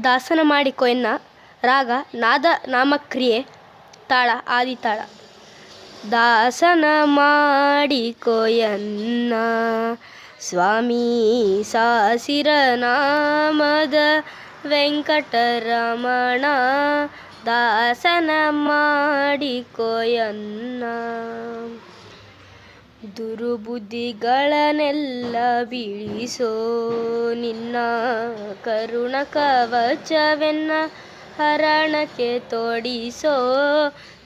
ದಾಸನ ಮಾಡಿಕೊ ಎನ್ನ ರಾಗ ನಾದ ನಾಮಕ್ರಿಯೆ ತಾಳ ಆದಿತಾಳ. ದಾಸನ ಮಾಡಿಕೊ ಎನ್ನ ಸ್ವಾಮಿ ಸಾಸಿರ ನಾಮದ ವೆಂಕಟರಮಣ. ದಾಸನ ಮಾಡಿಕೊ ಎನ್ನ ದುರ್ಬುದ್ಧಿಗಳನ್ನೆಲ್ಲ ಬಿಡಿಸೋ ನಿನ್ನ ಕರುಣ ಕವಚವೆನ್ನ ಹರಣಕ್ಕೆ ತೊಡಿಸೋ.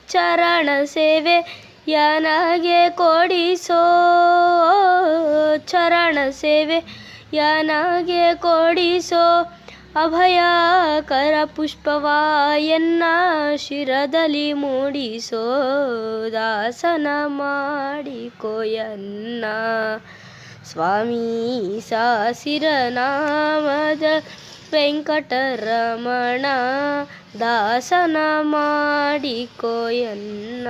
ಚರಣ ಸೇವೆ ಯನಗೆ ಕೊಡಿಸೋ, ಚರಣ ಸೇವೆ ಯನಗೆ ಕೊಡಿಸೋ. ಅಭಯಕರ ಪುಷ್ಪವ ಎನ್ನ ಶಿರದಲ್ಲಿ ಮೂಡಿಸೋ. ದಾಸನ ಮಾಡಿಕೊ ಎನ್ನ ಸ್ವಾಮಿ ಸಾಸಿರ ನಾಮದ ವೆಂಕಟರಮಣ. ದಾಸನ ಮಾಡಿಕೊ ಎನ್ನ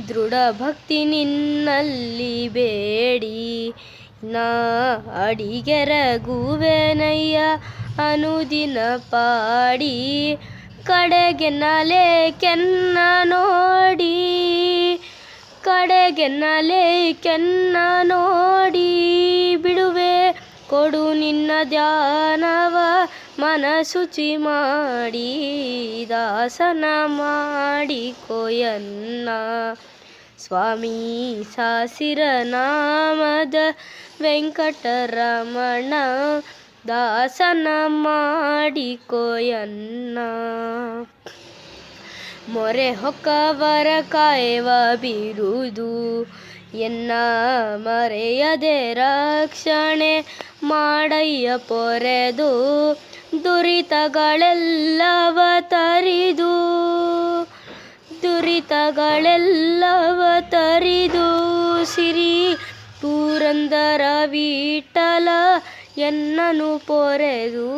ದೃಢ ಭಕ್ತಿ ನಿನ್ನಲ್ಲಿ ಬೇಡಿ ನಾ ಅಡಿಗೆರಗುವೆನಯ್ಯ ಅನುದಿನ ಪಾಡಿ. ಕಡೆಗೆನ್ನಲೆ ಕೆನ್ನ ನೋಡಿ, ಕಡೆಗೆನ್ನಲೆ ಕೆನ್ನ ನೋಡಿ. ಬಿಡುವೆ ಕೊಡು ನಿನ್ನ ಧ್ಯಾನವ ಮನಶುಚಿ ಮಾಡಿ. ದಾಸನ ಮಾಡಿಕೊ ಎನ್ನ ಸ್ವಾಮಿ ಸಾಸಿರ ನಾಮದ ವೆಂಕಟರಮಣ. ದಾಸನ ಮಾಡಿಕೊ ಎನ್ನ ಮೊರೆ ಹೊಕ್ಕವರ ಕಾಯುವ ಬಿರುದು ಎನ್ನ ಮರೆಯದೆ ರಕ್ಷಣೆ ಮಾಡಯ್ಯ ಪೊರೆದು. ದುರಿತಗಳೆಲ್ಲವ ತರಿದು, ದುರಿತಗಳೆಲ್ಲವ ತರಿದು. ಸಿರಿ ಪುರಂದರ ವಿಠಲ ಎನ್ನನು ಪೊರೆದು.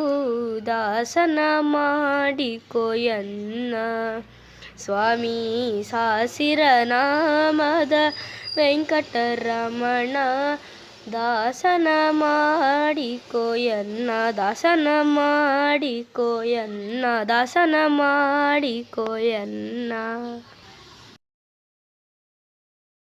ದಾಸನ ಮಾಡಿಕೊ ಎನ್ನ ಸ್ವಾಮಿ ಸಾಸಿರ ನಾಮದ ವೆಂಕಟರಮಣ. ದಾಸನ ಮಾಡಿಕೊ ಎನ್ನ, ದಾಸನ ಮಾಡಿಕೊ ಎನ್ನ, ದಾಸನ ಮಾಡಿಕೊ ಎನ್ನ.